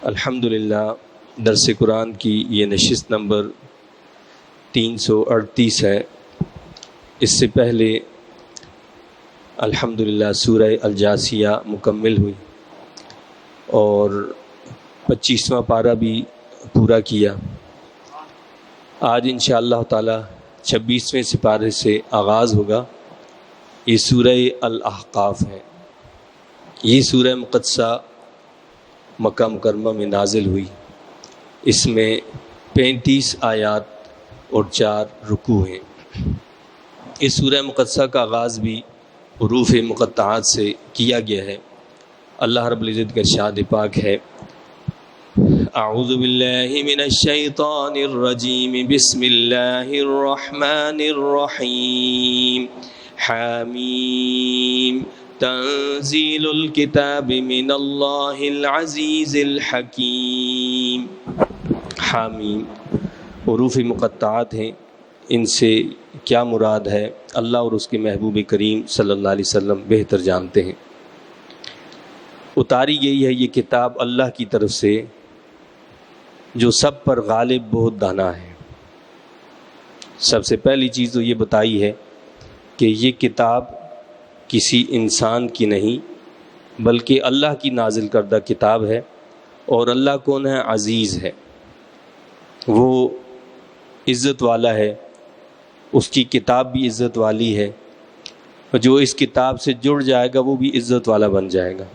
الحمدللہ درس قرآن کی یہ نشست نمبر 338 ہے۔ اس سے پہلے الحمدللہ سورہ الجاثیہ مکمل ہوئی اور 25واں پارہ بھی پورا کیا۔ آج انشاءاللہ تعالی 26ویں سپارے سے آغاز ہوگا۔ یہ سورہ الاحقاف ہے۔ یہ سورہ مقدسہ مکہ مکرمہ میں نازل ہوئی۔ اس میں 35 آیات اور 4 رکوع ہیں۔ اس سورہ مقدسہ کا آغاز بھی حروف مقطعات سے کیا گیا ہے۔ اللہ رب العزت کا ارشاد پاک ہے، اعوذ باللہ من الشیطان الرجیم، بسم اللہ الرحمن الرحیم، حامیم تنزیل الکتاب من اللہ العزیز الحکیم۔ حامیم حروف مقطعات ہیں۔ ان سے کیا مراد ہے اللہ اور اس کے محبوب کریم صلی اللہ علیہ وسلم بہتر جانتے ہیں۔ اتاری گئی ہے یہ کتاب اللہ کی طرف سے، جو سب پر غالب بہت دانا ہے۔ سب سے پہلی چیز تو یہ بتائی ہے کہ یہ کتاب کسی انسان کی نہیں بلکہ اللہ کی نازل کردہ کتاب ہے۔ اور اللہ کون ہے؟ عزیز ہے، وہ عزت والا ہے، اس کی کتاب بھی عزت والی ہے۔ جو اس کتاب سے جڑ جائے گا وہ بھی عزت والا بن جائے گا۔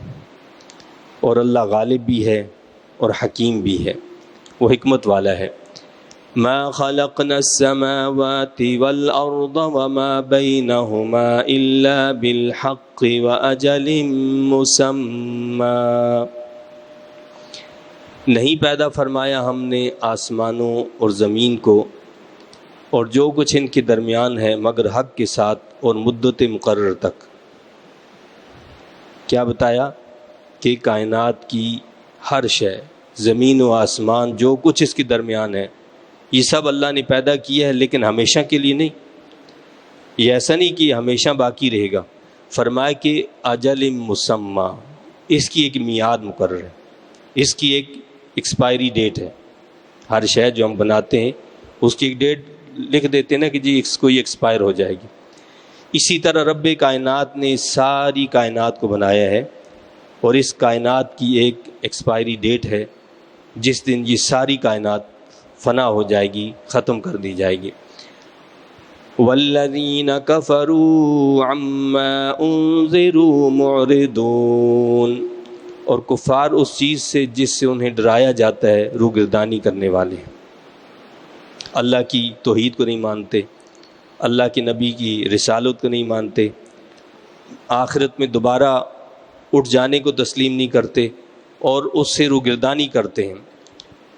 اور اللہ غالب بھی ہے اور حکیم بھی ہے، وہ حکمت والا ہے۔ ما خلقنا السماوات والأرض وما بينهما إلا بالحق وأجل مسمى۔ نہیں پیدا فرمایا ہم نے آسمانوں اور زمین کو اور جو کچھ ان کے درمیان ہے مگر حق کے ساتھ اور مدت مقرر تک۔ کیا بتایا کہ کائنات کی ہر شے، زمین و آسمان، جو کچھ اس کے درمیان ہے، یہ سب اللہ نے پیدا کیا ہے، لیکن ہمیشہ کے لیے نہیں۔ یہ ایسا نہیں کہ ہمیشہ باقی رہے گا۔ فرمایا کہ اجل مسمى، اس کی ایک میعاد مقرر ہے، اس کی ایک ایکسپائری ڈیٹ ہے۔ ہر شے جو ہم بناتے ہیں اس کی ایک ڈیٹ لکھ دیتے ہیں نا کہ جی اس کو یہ ایکسپائر ہو جائے گی۔ اسی طرح رب کائنات نے ساری کائنات کو بنایا ہے اور اس کائنات کی ایک ایکسپائری ڈیٹ ہے، جس دن یہ ساری کائنات فنا ہو جائے گی، ختم کر دی جائے گی۔ والذین کفروا عما انذروا معرضون، اور کفار اس چیز سے جس سے انہیں ڈرایا جاتا ہے روگردانی کرنے والے ہیں۔ اللہ کی توحید کو نہیں مانتے، اللہ کے نبی کی رسالت کو نہیں مانتے، آخرت میں دوبارہ اٹھ جانے کو تسلیم نہیں کرتے اور اس سے روگردانی کرتے ہیں۔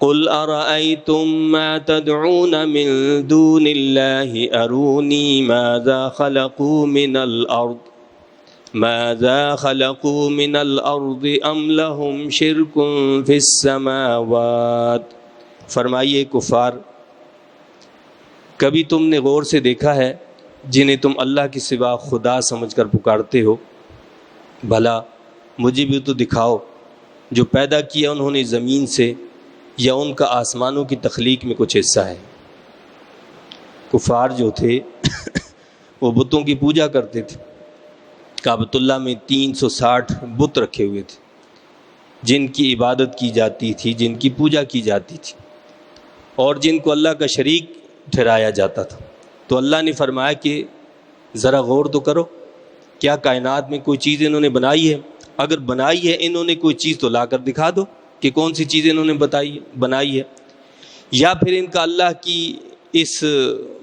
قل ارأيتم ما تدعون من دون الله أروني ماذا خلقوا من الأرض أم لهم شرك في السماوات۔ فرمائیے کفار، کبھی تم نے غور سے دیکھا ہے جنہیں تم اللہ کے سوا خدا سمجھ کر پکارتے ہو؟ بھلا مجھے بھی تو دکھاؤ جو پیدا کیا انہوں نے زمین سے، یا ان کا آسمانوں کی تخلیق میں کچھ حصہ ہے۔ کفار جو تھے وہ بتوں کی پوجا کرتے تھے۔ کعبۃ اللہ میں 360 بت رکھے ہوئے تھے جن کی عبادت کی جاتی تھی، جن کی پوجا کی جاتی تھی اور جن کو اللہ کا شریک ٹھہرایا جاتا تھا۔ تو اللہ نے فرمایا کہ ذرا غور تو کرو، کیا کائنات میں کوئی چیز انہوں نے بنائی ہے؟ اگر بنائی ہے انہوں نے کوئی چیز تو لا کر دکھا دو کہ کون سی چیز انہوں نے بنائی ہے۔ یا پھر ان کا اللہ کی اس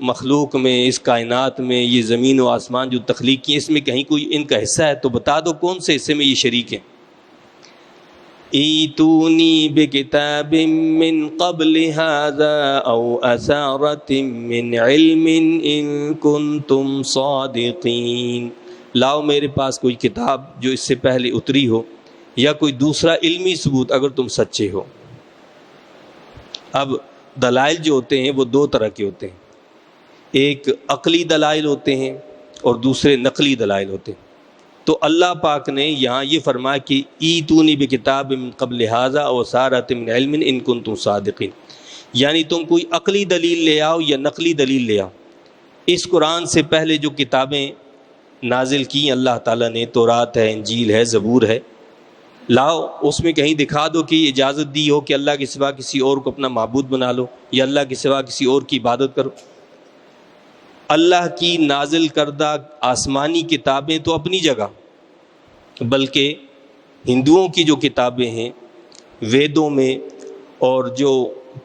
مخلوق میں، اس کائنات میں، یہ زمین و آسمان جو تخلیق کی، اس میں کہیں کوئی ان کا حصہ ہے تو بتا دو کون سے حصے میں یہ شریک ہیں۔ ایتونی بکتاب من قبل ھذا او اثارۃ من علم ان کنتم صادقین۔ لاؤ میرے پاس کوئی کتاب جو اس سے پہلے اتری ہو، یا کوئی دوسرا علمی ثبوت اگر تم سچے ہو۔ اب دلائل جو ہوتے ہیں وہ 2 طرح کے ہوتے ہیں، ایک عقلی دلائل ہوتے ہیں اور دوسرے نقلی دلائل ہوتے ہیں۔ تو اللہ پاک نے یہاں یہ فرمایا کہ ایتونی بکتاب من قبل ھذا وسارۃ من علم ان کنتم صادقین، یعنی تم کوئی عقلی دلیل لے آؤ یا نقلی دلیل لے آؤ، اس قرآن سے پہلے جو کتابیں نازل کی اللہ تعالیٰ نے، تورات ہے، انجیل ہے، زبور ہے، لاؤ اس میں کہیں دکھا دو کہ اجازت دی ہو کہ اللہ کے سوا کسی اور کو اپنا معبود بنا لو یا اللہ کے سوا کسی اور کی عبادت کرو۔ اللہ کی نازل کردہ آسمانی کتابیں تو اپنی جگہ، بلکہ ہندوؤں کی جو کتابیں ہیں ویدوں میں اور جو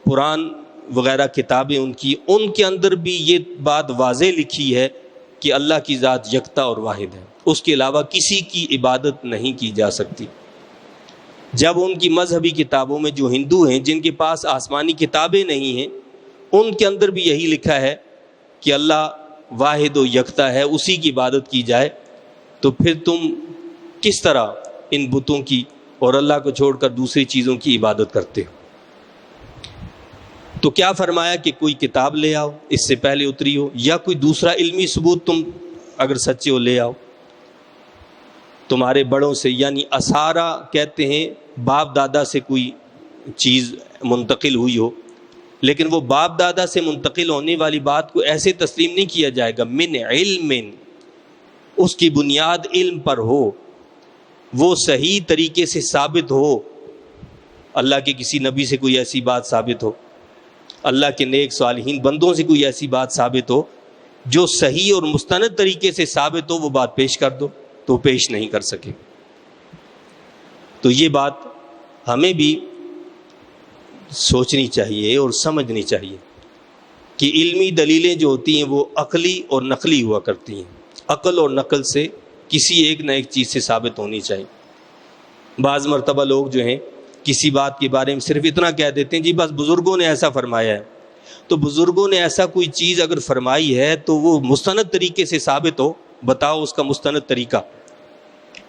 پران وغیرہ کتابیں ان کے اندر بھی یہ بات واضح لکھی ہے کہ اللہ کی ذات یکتا اور واحد ہے، اس کے علاوہ کسی کی عبادت نہیں کی جا سکتی۔ جب ان کی مذہبی کتابوں میں جو ہندو ہیں جن کے پاس آسمانی کتابیں نہیں ہیں، ان کے اندر بھی یہی لکھا ہے کہ اللہ واحد و یکتا ہے، اسی کی عبادت کی جائے، تو پھر تم کس طرح ان بتوں کی اور اللہ کو چھوڑ کر دوسری چیزوں کی عبادت کرتے ہو؟ تو کیا فرمایا کہ کوئی کتاب لے آؤ اس سے پہلے اتری ہو، یا کوئی دوسرا علمی ثبوت تم اگر سچے ہو لے آؤ تمہارے بڑوں سے، یعنی اسارہ کہتے ہیں باپ دادا سے کوئی چیز منتقل ہوئی ہو، لیکن وہ باپ دادا سے منتقل ہونے والی بات کو ایسے تسلیم نہیں کیا جائے گا۔ من علم، اس کی بنیاد علم پر ہو، وہ صحیح طریقے سے ثابت ہو، اللہ کے کسی نبی سے کوئی ایسی بات ثابت ہو، اللہ کے نیک صالحین بندوں سے کوئی ایسی بات ثابت ہو جو صحیح اور مستند طریقے سے ثابت ہو، وہ بات پیش کر دو، تو پیش نہیں کر سکے۔ تو یہ بات ہمیں بھی سوچنی چاہیے اور سمجھنی چاہیے کہ علمی دلیلیں جو ہوتی ہیں وہ عقلی اور نقلی ہوا کرتی ہیں، عقل اور نقل سے کسی ایک نہ ایک چیز سے ثابت ہونی چاہیے۔ بعض مرتبہ لوگ جو ہیں کسی بات کے بارے میں صرف اتنا کہہ دیتے ہیں جی بس بزرگوں نے ایسا فرمایا ہے، تو بزرگوں نے ایسا کوئی چیز اگر فرمائی ہے تو وہ مستند طریقے سے ثابت ہو، بتاؤ اس کا مستند طریقہ،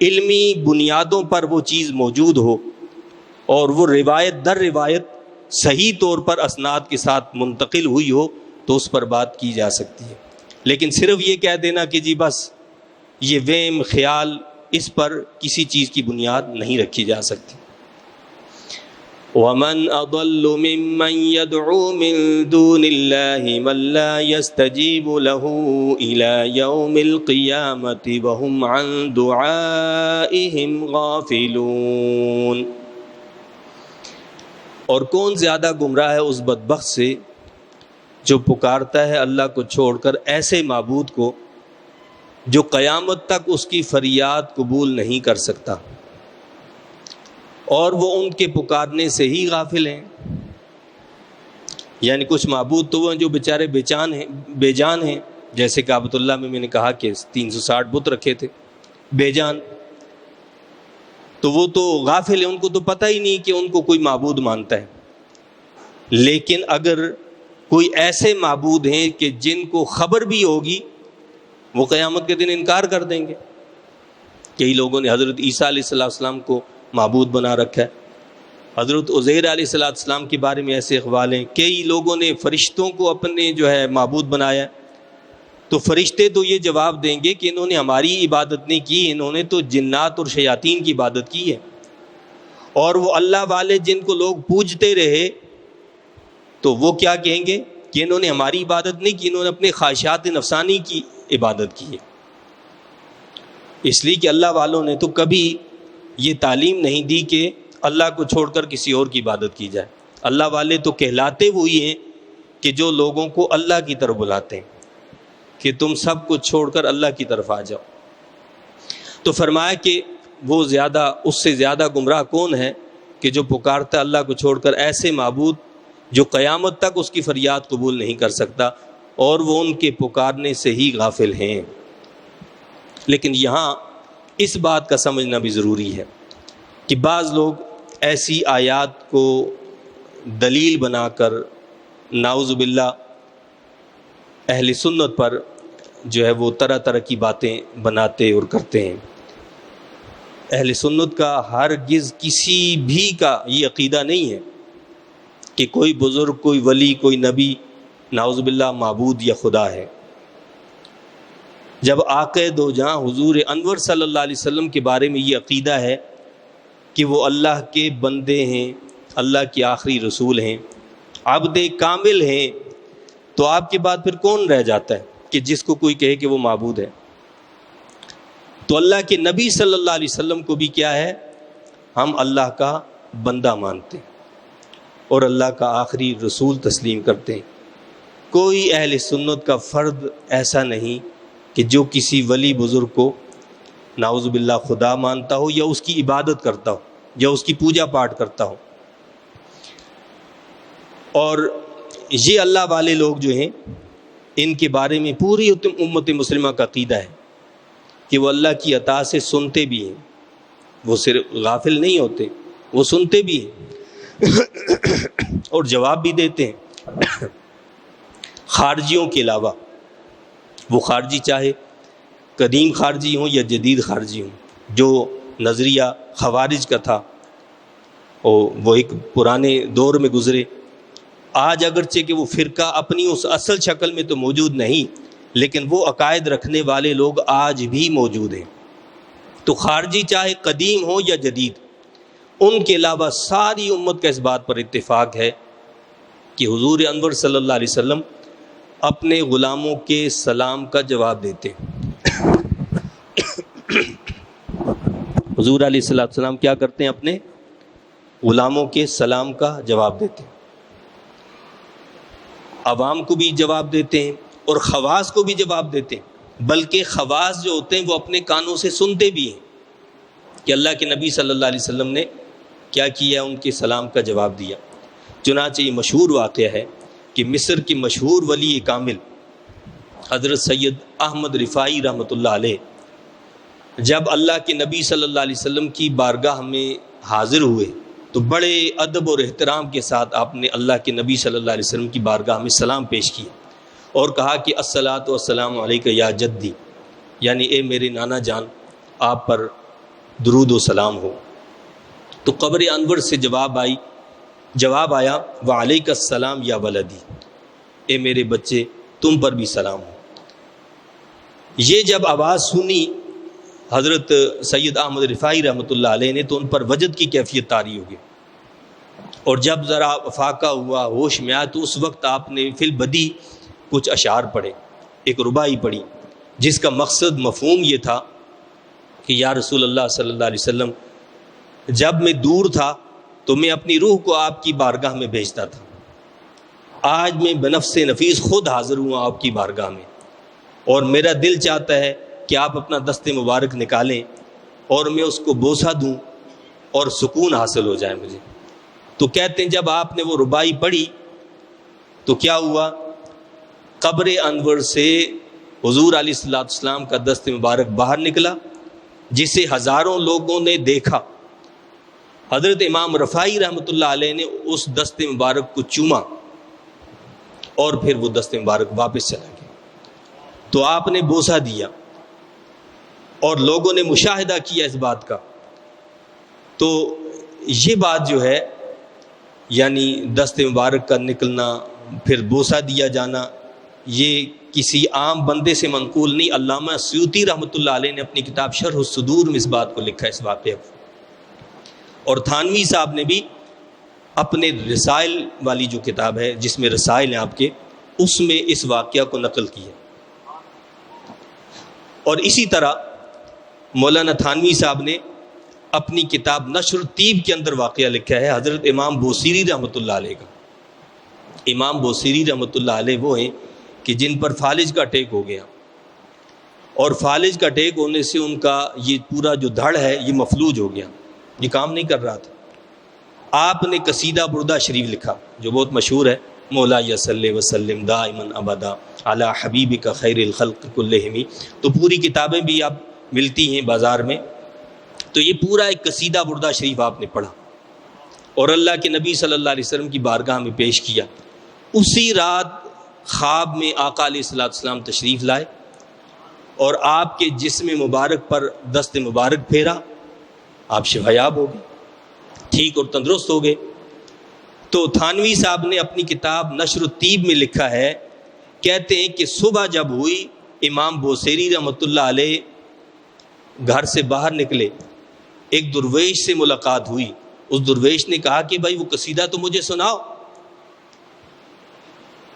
علمی بنیادوں پر وہ چیز موجود ہو اور وہ روایت در روایت صحیح طور پر اسناد کے ساتھ منتقل ہوئی ہو تو اس پر بات کی جا سکتی ہے۔ لیکن صرف یہ کہہ دینا کہ جی بس یہ وہم خیال، اس پر کسی چیز کی بنیاد نہیں رکھی جا سکتی۔ وَمَنْ أَضَلُّ مِمَّنْ يَدْعُو مِن دُونِ اللَّهِ مَن لَّا يَسْتَجِيبُ لَهُ إِلَى يَوْمِ الْقِيَامَةِ وَهُمْ عَن دُعَائِهِمْ غَافِلُونَ۔ اور کون زیادہ گمراہ ہے اس بدبخت سے جو پکارتا ہے اللہ کو چھوڑ کر ایسے معبود کو جو قیامت تک اس کی فریاد قبول نہیں کر سکتا، اور وہ ان کے پکارنے سے ہی غافل ہیں۔ یعنی کچھ معبود تو وہ ہیں جو بیچارے بے جان ہیں، جیسے کعبۃ اللہ میں نے کہا کہ 360 بت رکھے تھے بے جان، تو وہ تو غافل ہیں، ان کو تو پتہ ہی نہیں کہ ان کو کوئی معبود مانتا ہے۔ لیکن اگر کوئی ایسے معبود ہیں کہ جن کو خبر بھی ہوگی، وہ قیامت کے دن انکار کر دیں گے۔ کئی لوگوں نے حضرت عیسیٰ علیہ السلام کو معبود بنا رکھا ہے، حضرت عزیر علیہ السلام کے بارے میں ایسے اقوال ہیں، کئی لوگوں نے فرشتوں کو اپنے جو ہے معبود بنایا ہے۔ تو فرشتے تو یہ جواب دیں گے کہ انہوں نے ہماری عبادت نہیں کی، انہوں نے تو جنات اور شیاطین کی عبادت کی ہے۔ اور وہ اللہ والے جن کو لوگ پوجتے رہے تو وہ کیا کہیں گے کہ انہوں نے ہماری عبادت نہیں کی، انہوں نے اپنے خواہشات نفسانی کی عبادت کی ہے۔ اس لیے کہ اللہ والوں نے تو کبھی یہ تعلیم نہیں دی کہ اللہ کو چھوڑ کر کسی اور کی عبادت کی جائے۔ اللہ والے تو کہلاتے وہی ہیں کہ جو لوگوں کو اللہ کی طرف بلاتے ہیں کہ تم سب کو چھوڑ کر اللہ کی طرف آ جاؤ۔ تو فرمایا کہ وہ اس سے زیادہ گمراہ کون ہے کہ جو پکارتا اللہ کو چھوڑ کر ایسے معبود جو قیامت تک اس کی فریاد قبول نہیں کر سکتا، اور وہ ان کے پکارنے سے ہی غافل ہیں۔ لیکن یہاں اس بات کا سمجھنا بھی ضروری ہے کہ بعض لوگ ایسی آیات کو دلیل بنا کر نعوذ باللہ اہل سنت پر جو ہے وہ طرح طرح کی باتیں بناتے اور کرتے ہیں۔ اہل سنت کا ہرگز کسی بھی کا یہ عقیدہ نہیں ہے کہ کوئی بزرگ، کوئی ولی، کوئی نبی نعوذ باللہ معبود یا خدا ہے۔ جب آقا دو جہاں حضور انور صلی اللہ علیہ وسلم کے بارے میں یہ عقیدہ ہے کہ وہ اللہ کے بندے ہیں، اللہ کے آخری رسول ہیں، عبد کامل ہیں، تو آپ کے بعد پھر کون رہ جاتا ہے کہ جس کو کوئی کہے کہ وہ معبود ہے؟ تو اللہ کے نبی صلی اللہ علیہ وسلم کو بھی کیا ہے؟ ہم اللہ کا بندہ مانتے ہیں اور اللہ کا آخری رسول تسلیم کرتے ہیں۔ کوئی اہل سنت کا فرد ایسا نہیں کہ جو کسی ولی بزرگ کو نعوذ باللہ خدا مانتا ہو یا اس کی عبادت کرتا ہو یا اس کی پوجا پاٹ کرتا ہو۔ اور یہ اللہ والے لوگ جو ہیں، ان کے بارے میں پوری امت مسلمہ کا عقیدہ ہے کہ وہ اللہ کی عطا سے سنتے بھی ہیں، وہ صرف غافل نہیں ہوتے، وہ سنتے بھی ہیں اور جواب بھی دیتے ہیں۔ خارجیوں کے علاوہ، وہ خارجی چاہے قدیم خارجی ہوں یا جدید خارجی ہوں، جو نظریہ خوارج کا تھا وہ ایک پرانے دور میں گزرے، آج اگرچہ کہ وہ فرقہ اپنی اس اصل شکل میں تو موجود نہیں، لیکن وہ عقائد رکھنے والے لوگ آج بھی موجود ہیں۔ تو خارجی چاہے قدیم ہو یا جدید، ان کے علاوہ ساری امت کا اس بات پر اتفاق ہے کہ حضور انور صلی اللہ علیہ وسلم اپنے غلاموں کے سلام کا جواب دیتے ہیں۔ حضور علیہ السلام کیا کرتے ہیں؟ اپنے غلاموں کے سلام کا جواب دیتے ہیں، عوام کو بھی جواب دیتے ہیں اور خواص کو بھی جواب دیتے ہیں، بلکہ خواص جو ہوتے ہیں وہ اپنے کانوں سے سنتے بھی ہیں کہ اللہ کے نبی صلی اللہ علیہ وسلم نے کیا کیا، ان کے سلام کا جواب دیا۔ چنانچہ یہ مشہور واقعہ ہے کہ مصر کی مشہور ولی کامل حضرت سید احمد رفاعی رحمۃ اللہ علیہ جب اللہ کے نبی صلی اللہ علیہ وسلم کی بارگاہ میں حاضر ہوئے تو بڑے ادب اور احترام کے ساتھ آپ نے اللہ کے نبی صلی اللہ علیہ وسلم کی بارگاہ میں سلام پیش کیا اور کہا کہ الصلاۃ والسلام علیک یا جدی، یعنی اے میرے نانا جان، آپ پر درود و سلام ہو۔ تو قبر انور سے جواب آیا وعلیک السلام یا ولدی، اے میرے بچے تم پر بھی سلام ہو۔ یہ جب آواز سنی حضرت سید احمد رفاعی رحمۃ اللہ علیہ نے تو ان پر وجد کی کیفیت طاری ہو گئی، اور جب ذرا فاقہ ہوا، ہوش میں آیا، تو اس وقت آپ نے فی البدی کچھ اشعار پڑھے، ایک رباعی پڑھی جس کا مقصد مفہوم یہ تھا کہ یا رسول اللہ صلی اللہ علیہ وسلم، جب میں دور تھا تو میں اپنی روح کو آپ کی بارگاہ میں بھیجتا تھا، آج میں بنفس نفیس خود حاضر ہوں آپ کی بارگاہ میں، اور میرا دل چاہتا ہے کہ آپ اپنا دست مبارک نکالیں اور میں اس کو بوسہ دوں اور سکون حاصل ہو جائے مجھے۔ تو کہتے ہیں جب آپ نے وہ رباعی پڑھی تو کیا ہوا، قبر انور سے حضور علیہ السلام کا دست مبارک باہر نکلا، جسے ہزاروں لوگوں نے دیکھا۔ حضرت امام رفاعی رحمۃ اللہ علیہ نے اس دست مبارک کو چوما اور پھر وہ دست مبارک واپس چلا گیا۔ تو آپ نے بوسہ دیا اور لوگوں نے مشاہدہ کیا اس بات کا۔ تو یہ بات جو ہے، یعنی دست مبارک کا نکلنا پھر بوسہ دیا جانا، یہ کسی عام بندے سے منقول نہیں۔ علامہ سیوطی رحمۃ اللہ علیہ نے اپنی کتاب شرح الصدور میں اس بات کو لکھا ہے، اس واقعے کو، اور تھانوی صاحب نے بھی اپنے رسائل والی جو کتاب ہے جس میں رسائل ہیں آپ کے، اس میں اس واقعہ کو نقل کیا۔ اور اسی طرح مولانا تھانوی صاحب نے اپنی کتاب نشر الطیب کے اندر واقعہ لکھا ہے حضرت امام بوصیری رحمۃ اللہ علیہ کا۔ امام بوصیری رحمۃ اللہ علیہ وہ ہیں کہ جن پر فالج کا اٹیک ہو گیا، اور فالج کا اٹیک ہونے سے ان کا یہ پورا جو دھڑ ہے یہ مفلوج ہو گیا، یہ کام نہیں کر رہا تھا۔ آپ نے قصیدہ بردہ شریف لکھا جو بہت مشہور ہے، مولا یا صلی وسلم دائما ابدا علی حبیبک خیر الخلق کلہم۔ تو پوری کتابیں بھی آپ ملتی ہیں بازار میں، تو یہ پورا ایک قصیدہ بردہ شریف آپ نے پڑھا اور اللہ کے نبی صلی اللہ علیہ وسلم کی بارگاہ میں پیش کیا۔ اسی رات خواب میں آقا علیہ السلام تشریف لائے اور آپ کے جسم مبارک پر دست مبارک پھیرا، آپ شفایاب ہو گئے، ٹھیک اور تندرست ہو گئے۔ تو تھانوی صاحب نے اپنی کتاب نشر الطیب میں لکھا ہے، کہتے ہیں کہ صبح جب ہوئی امام بوصیری رحمۃ اللہ علیہ گھر سے باہر نکلے، ایک درویش سے ملاقات ہوئی. اس درویش نے کہا کہ بھائی وہ قصیدہ تو مجھے سناؤ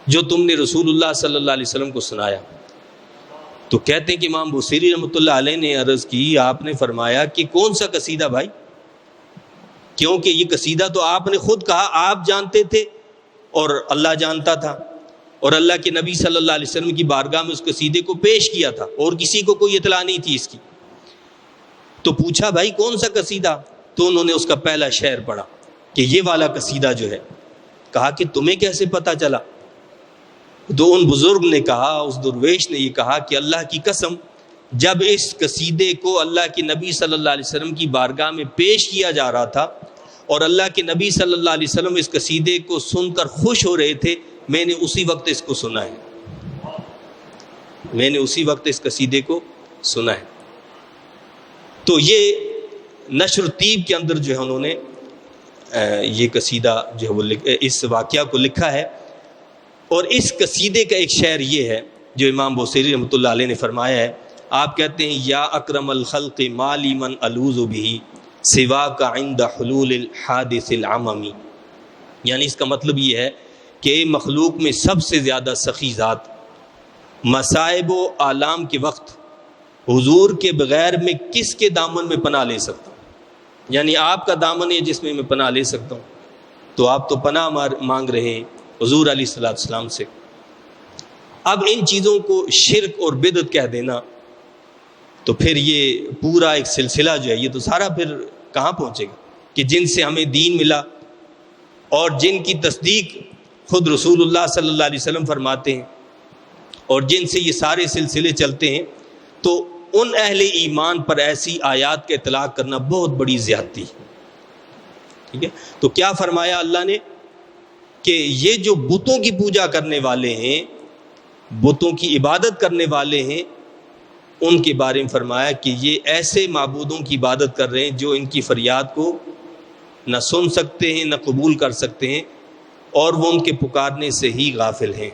جو تم نے رسول اللہ صلی اللہ علیہ وسلم کو سنایا. تو کہتے ہیں کہ امام بوصیری رحمۃ اللہ علیہ نے عرض کی، آپ نے فرمایا کہ کون سا قصیدہ بھائی، کیونکہ یہ قصیدہ تو آپ نے خود کہا آپ جانتے تھے اور اللہ جانتا تھا، اور اللہ کے نبی صلی اللہ علیہ وسلم کی بارگاہ میں اس قصیدے کو پیش کیا تھا اور کسی کو کوئی اطلاع نہیں تھی اس کی. تو پوچھا بھائی کون سا قصیدہ؟ تو انہوں نے اس کا پہلا شعر پڑھا کہ یہ والا قصیدہ جو ہے. کہا کہ تمہیں کیسے پتہ چلا؟ تو ان بزرگ نے کہا، اس درویش نے یہ کہا کہ اللہ کی قسم جب اس قصیدے کو اللہ کے نبی صلی اللہ علیہ وسلم کی بارگاہ میں پیش کیا جا رہا تھا اور اللہ کے نبی صلی اللہ علیہ وسلم اس قصیدے کو سن کر خوش ہو رہے تھے، میں نے اسی وقت اس کو سنا ہے. میں نے اسی وقت اس قصیدے کو سنا ہے. تو یہ نشر طیب کے اندر جو ہے انہوں نے یہ قصیدہ جو ہے وہ اس واقعہ کو لکھا ہے. اور اس قصیدے کا ایک شعر یہ ہے جو امام بوصیری رحمۃ اللہ علیہ نے فرمایا ہے. آپ کہتے ہیں یا اکرم الخلق مالی من الوذ به سواک عند حلول الحادث العممی. یعنی اس کا مطلب یہ ہے کہ مخلوق میں سب سے زیادہ سخی ذات، مصائب و آلام کے وقت حضور کے بغیر میں کس کے دامن میں پناہ لے سکتا ہوں؟ یعنی آپ کا دامن ہے جس میں میں پناہ لے سکتا ہوں. تو آپ تو پناہ مانگ رہے ہیں حضور علیہ الصلوۃ والسلام سے. اب ان چیزوں کو شرک اور بدعت کہہ دینا تو پھر یہ پورا ایک سلسلہ جو ہے یہ تو سارا پھر کہاں پہنچے گا کہ جن سے ہمیں دین ملا اور جن کی تصدیق خود رسول اللہ صلی اللہ علیہ وسلم فرماتے ہیں اور جن سے یہ سارے سلسلے چلتے ہیں. تو ان اہل ایمان پر ایسی آیات کا اطلاق کرنا بہت بڑی زیادتی ہے. ٹھیک ہے، تو کیا فرمایا اللہ نے کہ یہ جو بتوں کی پوجا کرنے والے ہیں، بتوں کی عبادت کرنے والے ہیں، ان کے بارے میں فرمایا کہ یہ ایسے معبودوں کی عبادت کر رہے ہیں جو ان کی فریاد کو نہ سن سکتے ہیں نہ قبول کر سکتے ہیں، اور وہ ان کے پکارنے سے ہی غافل ہیں.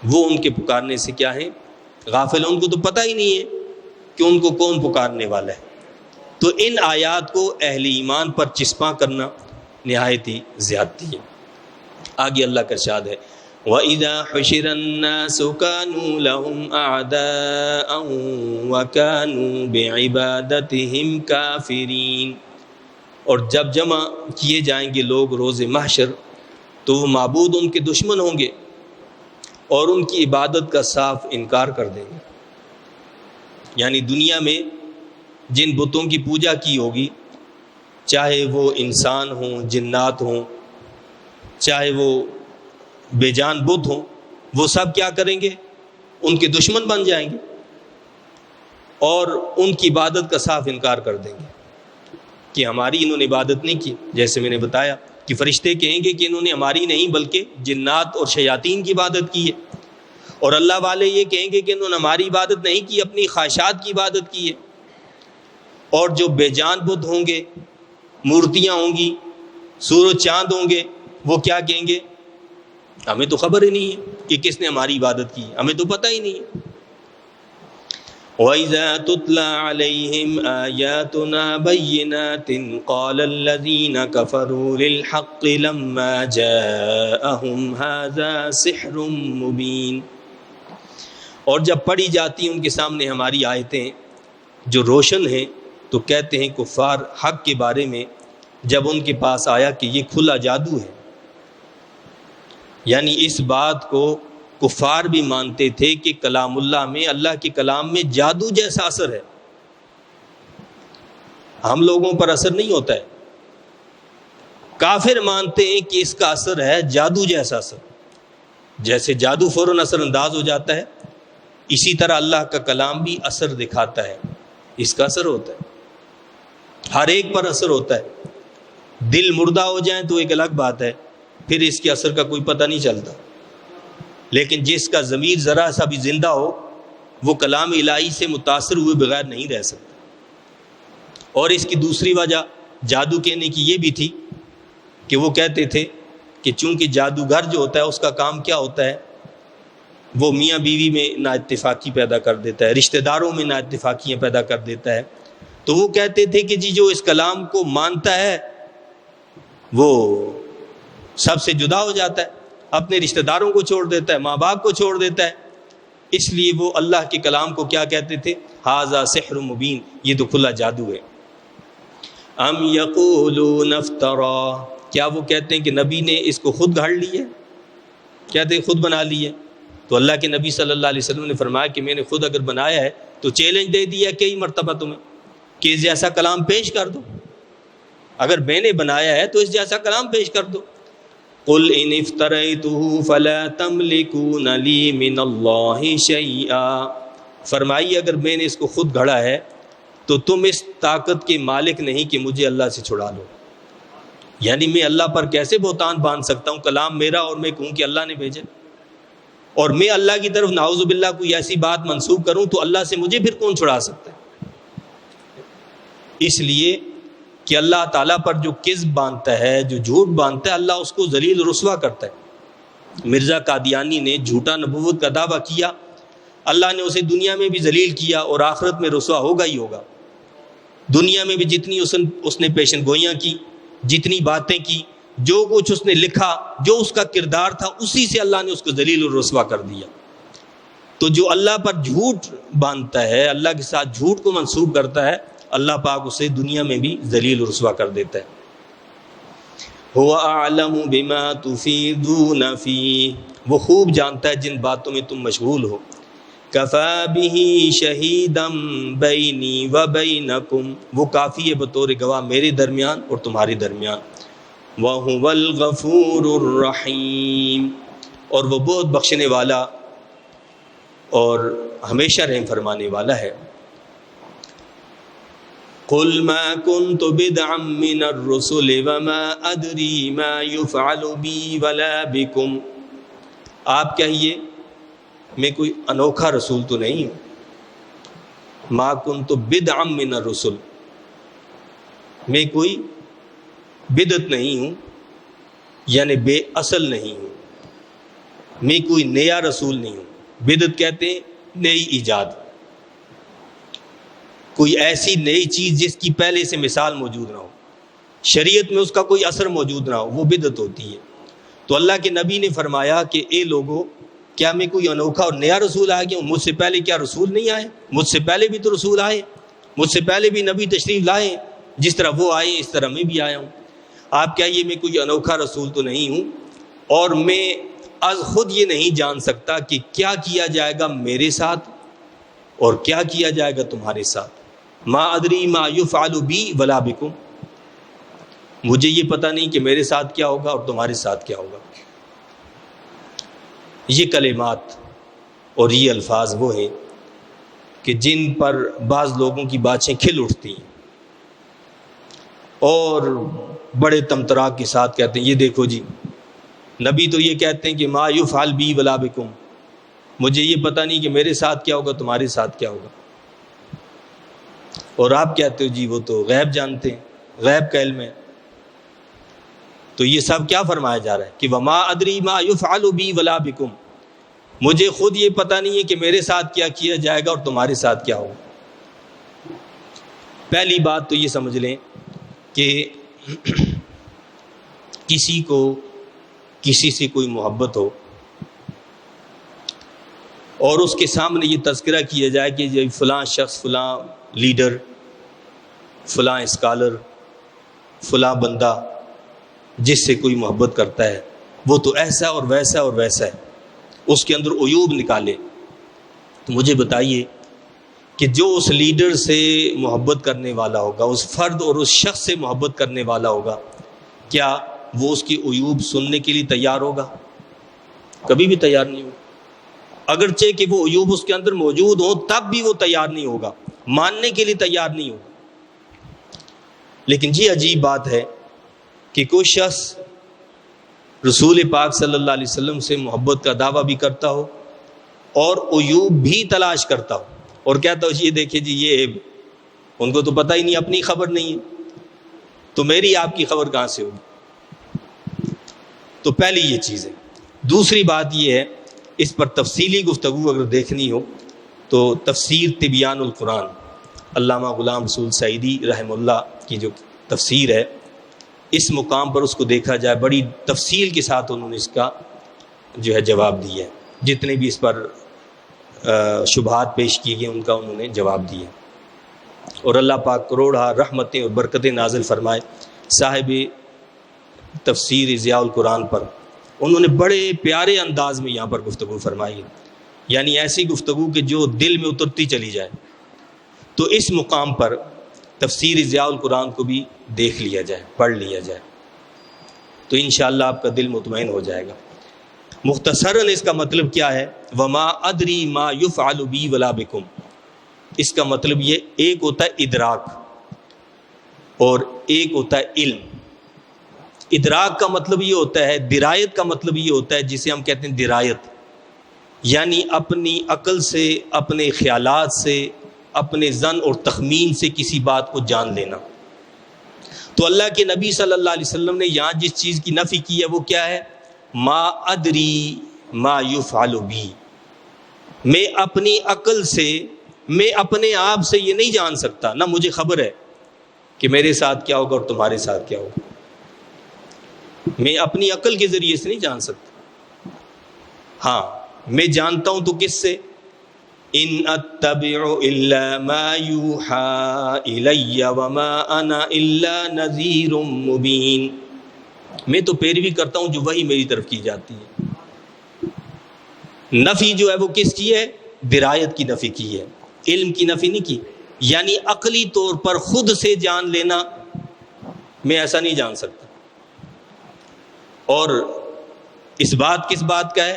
وہ ان کے پکارنے سے کیا ہیں؟ غافل. ان کو تو پتہ ہی نہیں ہے کہ ان کو کون پکارنے والا ہے. تو ان آیات کو اہل ایمان پر چسپاں کرنا نہایت ہی زیادتی ہے. آگے اللہ کا ارشاد ہے وَإِذَا حُشِرَ النَّاسُ كَانُوا لَهُمْ أَعْدَاءً وَكَانُوا بِعِبَادَتِهِمْ كَافِرِينَ. اور جب جمع کیے جائیں گے لوگ روز محشر تو وہ معبود ان کے دشمن ہوں گے اور ان کی عبادت کا صاف انکار کر دیں گے. یعنی دنیا میں جن بتوں کی پوجا کی ہوگی، چاہے وہ انسان ہوں، جنات ہوں، چاہے وہ بے جان بت ہوں، وہ سب کیا کریں گے؟ ان کے دشمن بن جائیں گے اور ان کی عبادت کا صاف انکار کر دیں گے کہ ہماری انہوں نے عبادت نہیں کی. جیسے میں نے بتایا کہ فرشتے کہیں گے کہ انہوں نے ہماری نہیں بلکہ جنات اور شیاطین کی عبادت کی ہے، اور اللہ والے یہ کہیں گے کہ انہوں نے ہماری عبادت نہیں کی، اپنی خواہشات کی عبادت کی ہے. اور جو بے جان بت ہوں گے، مورتیاں ہوں گی، سورج چاند ہوں گے، وہ کیا کہیں گے؟ ہمیں تو خبر ہی نہیں ہے کہ کس نے ہماری عبادت کی، ہمیں تو پتہ ہی نہیں ہے. وَإِذَا تُتْلَى عَلَيْهِمْ آيَاتُنَا بَيِّنَاتٍ قَالَ الَّذِينَ كَفَرُوا لِلْحَقِّ لَمَّا جَاءَهُمْ هَذَا سِحْرٌ مُبِينٌ. اور جب پڑھی جاتی ہیں ان کے سامنے ہماری آیتیں جو روشن ہیں تو کہتے ہیں کفار حق کے بارے میں جب ان کے پاس آیا کہ یہ کھلا جادو ہے. یعنی اس بات کو کفار بھی مانتے تھے کہ کلام اللہ میں، اللہ کے کلام میں جادو جیسا اثر ہے. ہم لوگوں پر اثر نہیں ہوتا ہے، کافر مانتے ہیں کہ اس کا اثر ہے جادو جیسا اثر. جیسے جادو فوراً اثر انداز ہو جاتا ہے، اسی طرح اللہ کا کلام بھی اثر دکھاتا ہے، اس کا اثر ہوتا ہے، ہر ایک پر اثر ہوتا ہے. دل مردہ ہو جائیں تو ایک الگ بات ہے، پھر اس کے اثر کا کوئی پتہ نہیں چلتا. لیکن جس کا ضمیر ذرا سا بھی زندہ ہو وہ کلام الہی سے متاثر ہوئے بغیر نہیں رہ سکتا. اور اس کی دوسری وجہ جادو کہنے کی یہ بھی تھی کہ وہ کہتے تھے کہ چونکہ جادوگر جو ہوتا ہے اس کا کام کیا ہوتا ہے وہ میاں بیوی میں نا اتفاقی پیدا کر دیتا ہے، رشتہ داروں میں نا اتفاقیاں پیدا کر دیتا ہے. تو وہ کہتے تھے کہ جی جو اس کلام کو مانتا ہے وہ سب سے جدا ہو جاتا ہے، اپنے رشتہ داروں کو چھوڑ دیتا ہے، ماں باپ کو چھوڑ دیتا ہے. اس لیے وہ اللہ کے کلام کو کیا کہتے تھے؟ ھذا سحر مبین، یہ تو کھلا جادو ہے. ام یقولون افترا، کیا وہ کہتے ہیں کہ نبی نے اس کو خود گھڑ لی ہے، کہتے ہیں خود بنا لی ہے. تو اللہ کے نبی صلی اللہ علیہ وسلم نے فرمایا کہ میں نے خود اگر بنایا ہے تو چیلنج دے دیا کئی مرتبہ تمہیں کہ اس جیسا کلام پیش کر دو. اگر میں نے بنایا ہے تو اس جیسا کلام پیش کر دو. قل ان افتریتہ فلا تملکون لی من اللہ شیئا، فرمائیے اگر میں نے اس کو خود گھڑا ہے تو تم اس طاقت کے مالک نہیں کہ مجھے اللہ سے چھڑا لو. یعنی میں اللہ پر کیسے بہتان باندھ سکتا ہوں؟ کلام میرا اور میں کہوں کہ اللہ نے بھیجا، اور میں اللہ کی طرف نعوذ باللہ کوئی ایسی بات منسوب کروں تو اللہ سے مجھے پھر کون چھڑا سکتا ہے؟ اس لیے کہ اللہ تعالیٰ پر جو کذب باندھتا ہے، جو جھوٹ باندھتا ہے، اللہ اس کو ذلیل و رسوا کرتا ہے. مرزا قادیانی نے جھوٹا نبوت کا دعویٰ کیا، اللہ نے اسے دنیا میں بھی ذلیل کیا اور آخرت میں رسوا ہوگا ہی ہوگا. دنیا میں بھی جتنی اس نے پیشن گوئیاں کی، جتنی باتیں کی، جو کچھ اس نے لکھا، جو اس کا کردار تھا، اسی سے اللہ نے اس کو ذلیل و رسوا کر دیا. تو جو اللہ پر جھوٹ باندھتا ہے، اللہ کے ساتھ جھوٹ کو منسوب کرتا ہے، اللہ پاک اسے دنیا میں بھی ذلیل و رسوا کر دیتا ہے. هو اعلم بما تفیضون فیہ، وہ خوب جانتا ہے جن باتوں میں تم مشغول ہو. کفی بہ شہیدا بینی و بینکم، وہ کافی ہے بطور گواہ میرے درمیان اور تمہارے درمیان. وَهُوَ الْغَفُورُ الرَّحِيمُ، اور وہ بہت بخشنے والا اور ہمیشہ رحم فرمانے والا ہے. قُلْ مَا كُنْتُ بِدْعًا مِّنَ الرُّسُلِ وَمَا أَدْرِي مَا يُفْعَلُ بِي وَلَا بِكُمْ، آپ کہیے میں کوئی انوکھا رسول تو نہیں ہوں. مَا كُنْتُ بِدْعًا مِّنَ الرُّسُلِ، میں کوئی بدعت نہیں ہوں، یعنی بے اصل نہیں ہوں. میں کوئی نیا رسول نہیں ہوں. بدعت کہتے ہیں نئی ایجاد، کوئی ایسی نئی چیز جس کی پہلے سے مثال موجود نہ ہو، شریعت میں اس کا کوئی اثر موجود نہ ہو، وہ بدعت ہوتی ہے. تو اللہ کے نبی نے فرمایا کہ اے لوگو، کیا میں کوئی انوکھا اور نیا رسول آ گیا ہوں؟ مجھ سے پہلے کیا رسول نہیں آئے؟ مجھ سے پہلے بھی تو رسول آئے، مجھ سے پہلے بھی نبی تشریف لائے، جس طرح وہ آئے اس طرح میں بھی آیا ہوں. آپ کہیے میں کوئی انوکھا رسول تو نہیں ہوں، اور میں از خود یہ نہیں جان سکتا کہ کیا کیا جائے گا میرے ساتھ اور کیا کیا جائے گا تمہارے ساتھ. ما ادری ما یفعل بی ولا بکم، مجھے یہ پتہ نہیں کہ میرے ساتھ کیا ہوگا اور تمہارے ساتھ کیا ہوگا. یہ کلمات اور یہ الفاظ وہ ہیں کہ جن پر بعض لوگوں کی باتیں کھل اٹھتی ہیں اور بڑے تمطراق کے ساتھ کہتے ہیں یہ دیکھو جی نبی تو یہ کہتے ہیں کہ ما یفعل بی ولا بکم، مجھے یہ پتہ نہیں کہ میرے ساتھ کیا ہوگا تمہارے ساتھ کیا ہوگا. اور آپ کہتے ہو جی وہ تو غیب جانتے ہیں، غیب کا علم ہے. تو یہ سب کیا فرمایا جا رہا ہے کہ وما ادری ما یفعل بی ولا بکم، مجھے خود یہ پتہ نہیں ہے کہ میرے ساتھ کیا کیا جائے گا اور تمہارے ساتھ کیا ہوگا. پہلی بات تو یہ سمجھ لیں کہ کسی کو کسی سے کوئی محبت ہو اور اس کے سامنے یہ تذکرہ کیا جائے کہ یہ فلاں شخص، فلاں لیڈر، فلاں اسکالر، فلاں بندہ جس سے کوئی محبت کرتا ہے وہ تو ایسا اور ویسا اور ویسا ہے، اس کے اندر عیوب نکالے. تو مجھے بتائیے کہ جو اس لیڈر سے محبت کرنے والا ہوگا، اس فرد اور اس شخص سے محبت کرنے والا ہوگا، کیا وہ اس کی عیوب سننے کے لیے تیار ہوگا؟ کبھی بھی تیار نہیں ہوگا. اگرچہ کہ وہ عیوب اس کے اندر موجود ہوں تب بھی وہ تیار نہیں ہوگا، ماننے کے لیے تیار نہیں ہوگا. لیکن یہ عجیب بات ہے کہ کوئی شخص رسول پاک صلی اللہ علیہ وسلم سے محبت کا دعویٰ بھی کرتا ہو اور عیوب بھی تلاش کرتا ہو اور کہتا ہو یہ دیکھیں جی یہ عیب، ان کو تو پتہ ہی نہیں، اپنی خبر نہیں ہے، تو میری آپ کی خبر کہاں سے ہوگی؟ تو پہلی یہ چیز ہے. دوسری بات یہ ہے اس پر تفصیلی گفتگو اگر دیکھنی ہو تو تفسیر تبیان القرآن علامہ غلام رسول سعیدی رحمہ اللہ کی جو تفسیر ہے، اس مقام پر اس کو دیکھا جائے، بڑی تفصیل کے ساتھ انہوں نے اس کا جو ہے جواب دیا ہے، جتنے بھی اس پر شبہات پیش کیے گئے ان کا انہوں نے جواب دیا۔ اور اللہ پاک کروڑا رحمتیں اور برکتیں نازل فرمائے صاحب تفسیر ضیاء القرآن پر۔ انہوں نے بڑے پیارے انداز میں یہاں پر گفتگو فرمائی ہے، یعنی ایسی گفتگو کہ جو دل میں اترتی چلی جائے۔ تو اس مقام پر تفسیر ضیاء القرآن کو بھی دیکھ لیا جائے، پڑھ لیا جائے، تو انشاءاللہ آپ کا دل مطمئن ہو جائے گا۔ مختصراً اس کا مطلب کیا ہے؟ وما ادری ما یفعل بی ولا بکم، اس کا مطلب یہ ایک ہوتا ہے ادراک اور ایک ہوتا ہے علم۔ ادراک کا مطلب یہ ہوتا ہے، درایت کا مطلب یہ ہوتا ہے جسے ہم کہتے ہیں درایت، یعنی اپنی عقل سے، اپنے خیالات سے، اپنے ظن اور تخمین سے کسی بات کو جان لینا۔ تو اللہ کے نبی صلی اللہ علیہ وسلم نے یہاں جس چیز کی نفی کی ہے وہ کیا ہے؟ ما ادری ما یفعل بی، میں اپنی عقل سے، میں اپنے آپ سے یہ نہیں جان سکتا، نہ مجھے خبر ہے کہ میرے ساتھ کیا ہوگا اور تمہارے ساتھ کیا ہوگا، میں اپنی عقل کے ذریعے سے نہیں جان سکتا۔ ہاں میں جانتا ہوں تو کس سے؟ ان اتبع الا ما یوحى الی وما انا الا نذیر مبین، میں تو پیروی کرتا ہوں جو وحی میری طرف کی جاتی ہے۔ نفی جو ہے وہ کس کی ہے؟ درایت کی نفی کی ہے، علم کی نفی نہیں کی، یعنی عقلی طور پر خود سے جان لینا میں ایسا نہیں جان سکتا۔ اور اس بات کس بات کا ہے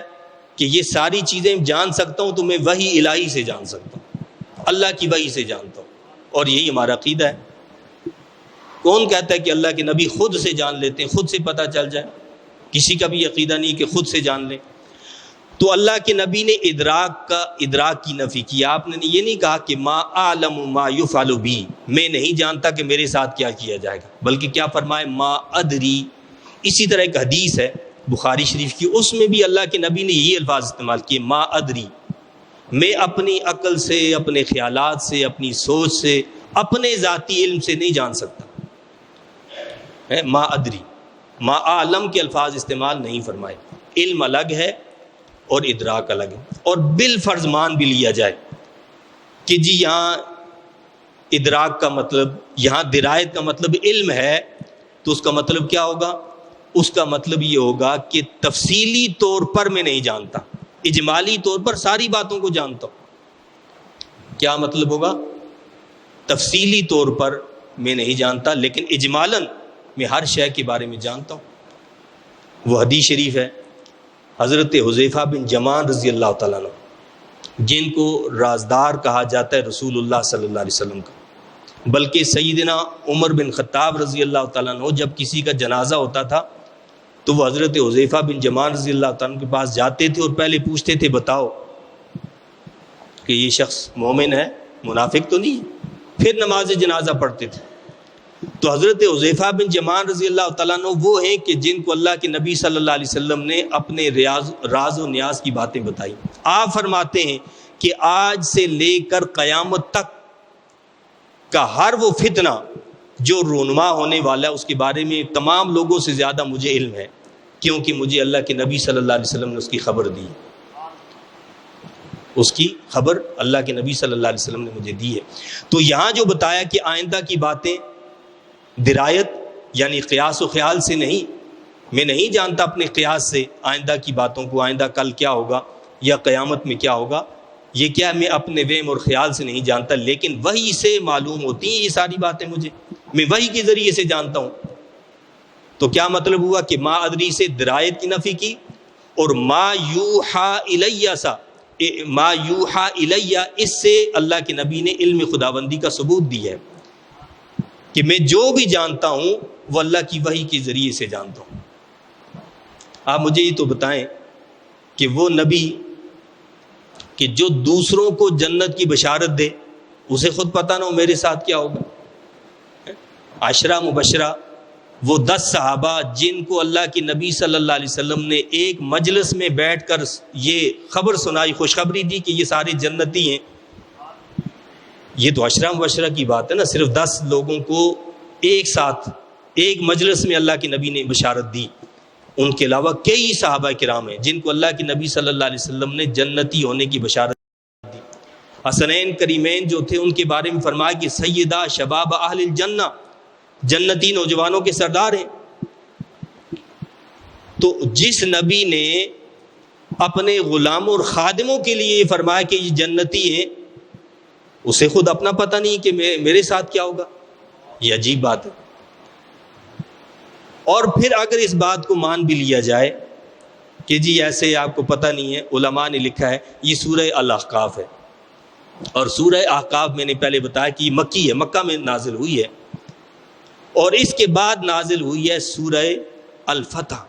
کہ یہ ساری چیزیں جان سکتا ہوں تو میں وحی الہی سے جان سکتا ہوں، اللہ کی وحی سے جانتا ہوں، اور یہی ہمارا عقیدہ ہے۔ کون کہتا ہے کہ اللہ کے نبی خود سے جان لیتے ہیں، خود سے پتہ چل جائے؟ کسی کا بھی عقیدہ نہیں کہ خود سے جان لیں۔ تو اللہ کے نبی نے ادراک کی نفی کی۔ آپ نے یہ نہیں کہا کہ ما اعلم ما یفعل بی، میں نہیں جانتا کہ میرے ساتھ کیا کیا جائے گا، بلکہ کیا فرمائے؟ ما ادری۔ اسی طرح ایک حدیث ہے بخاری شریف کی، اس میں بھی اللہ کے نبی نے یہی الفاظ استعمال کیے، ما ادری، میں اپنی عقل سے، اپنے خیالات سے، اپنی سوچ سے، اپنے ذاتی علم سے نہیں جان سکتا۔ ما ادری، ما اعلم کے الفاظ استعمال نہیں فرمائے۔ علم الگ ہے اور ادراک الگ ہے، اور بالفرض مان بھی لیا جائے کہ جی یہاں ادراک کا مطلب، یہاں درایت کا مطلب علم ہے، تو اس کا مطلب کیا ہوگا؟ اس کا مطلب یہ ہوگا کہ تفصیلی طور پر میں نہیں جانتا، اجمالی طور پر ساری باتوں کو جانتا ہوں۔ کیا مطلب ہوگا؟ تفصیلی طور پر میں نہیں جانتا، لیکن اجمالاً میں ہر شے کے بارے میں جانتا ہوں۔ وہ حدیث شریف ہے حضرت حذیفہ بن یمان رضی اللہ تعالیٰ عنہ، جن کو رازدار کہا جاتا ہے رسول اللہ صلی اللہ علیہ وسلم کا، بلکہ سیدنا عمر بن خطاب رضی اللہ تعالیٰ عنہ جب کسی کا جنازہ ہوتا تھا تو وہ حضرت حذیفہ بن یمان رضی اللہ تعالیٰ عنہ کے پاس جاتے تھے اور پہلے پوچھتے تھے بتاؤ کہ یہ شخص مومن ہے، منافق تو نہیں ہے، پھر نماز جنازہ پڑھتے تھے۔ تو حضرت حذیفہ بن یمان رضی اللہ تعالیٰ عنہ وہ ہیں کہ جن کو اللہ کے نبی صلی اللہ علیہ وسلم نے اپنے راز و نیاز کی باتیں بتائی۔ آپ فرماتے ہیں کہ آج سے لے کر قیامت تک کا ہر وہ فتنہ جو رونما ہونے والا ہے اس کے بارے میں تمام لوگوں سے زیادہ مجھے علم ہے، کیونکہ مجھے اللہ کے نبی صلی اللہ علیہ وسلم نے اس کی خبر دی، اس کی خبر اللہ کے نبی صلی اللہ علیہ وسلم نے مجھے دی ہے۔ تو یہاں جو بتایا کہ آئندہ کی باتیں درایت یعنی قیاس و خیال سے نہیں، میں نہیں جانتا اپنے قیاس سے آئندہ کی باتوں کو، آئندہ کل کیا ہوگا یا قیامت میں کیا ہوگا، یہ کیا میں اپنے وہم اور خیال سے نہیں جانتا، لیکن وحی سے معلوم ہوتی ہیں یہ ساری باتیں مجھے، میں وحی کے ذریعے سے جانتا ہوں۔ تو کیا مطلب ہوا کہ ما ادری سے درایت کی نفی کی، اور ما یوحى الیہ اس سے اللہ کے نبی نے علم خداوندی کا ثبوت دی ہے کہ میں جو بھی جانتا ہوں وہ اللہ کی وحی کے ذریعے سے جانتا ہوں۔ آپ مجھے یہ تو بتائیں کہ وہ نبی کہ جو دوسروں کو جنت کی بشارت دے، اسے خود پتہ نہ ہو میرے ساتھ کیا ہوگا۔ عشرہ مبشرہ وہ 10 صحابہ جن کو اللہ کے نبی صلی اللہ علیہ وسلم نے ایک مجلس میں بیٹھ کر یہ خبر سنائی، خوشخبری دی کہ یہ سارے جنتی ہیں. یہ تو عشرہ مبشرہ کی بات ہے نا، صرف 10 لوگوں کو ایک ساتھ ایک مجلس میں اللہ کے نبی نے بشارت دی. ان کے علاوہ کئی صحابہ کرام ہیں جن کو اللہ کے نبی صلی اللہ علیہ وسلم نے جنتی ہونے کی بشارت دی. حسنین کریمین جو تھے ان کے بارے میں فرمایا کہ سیدہ شباب اہل الجنہ، جنتی نوجوانوں کے سردار ہیں. تو جس نبی نے اپنے غلاموں اور خادموں کے لیے فرمایا کہ یہ جنتی ہیں، اسے خود اپنا پتہ نہیں کہ میرے ساتھ کیا ہوگا. یہ عجیب بات ہے. اور پھر اگر اس بات کو مان بھی لیا جائے کہ جی ایسے آپ کو پتہ نہیں ہے، علماء نے لکھا ہے یہ سورہ الاحقاف ہے، اور سورہ احقاف میں نے پہلے بتایا کہ یہ مکی ہے، مکہ میں نازل ہوئی ہے. اور اس کے بعد نازل ہوئی ہے سورہ الفتح،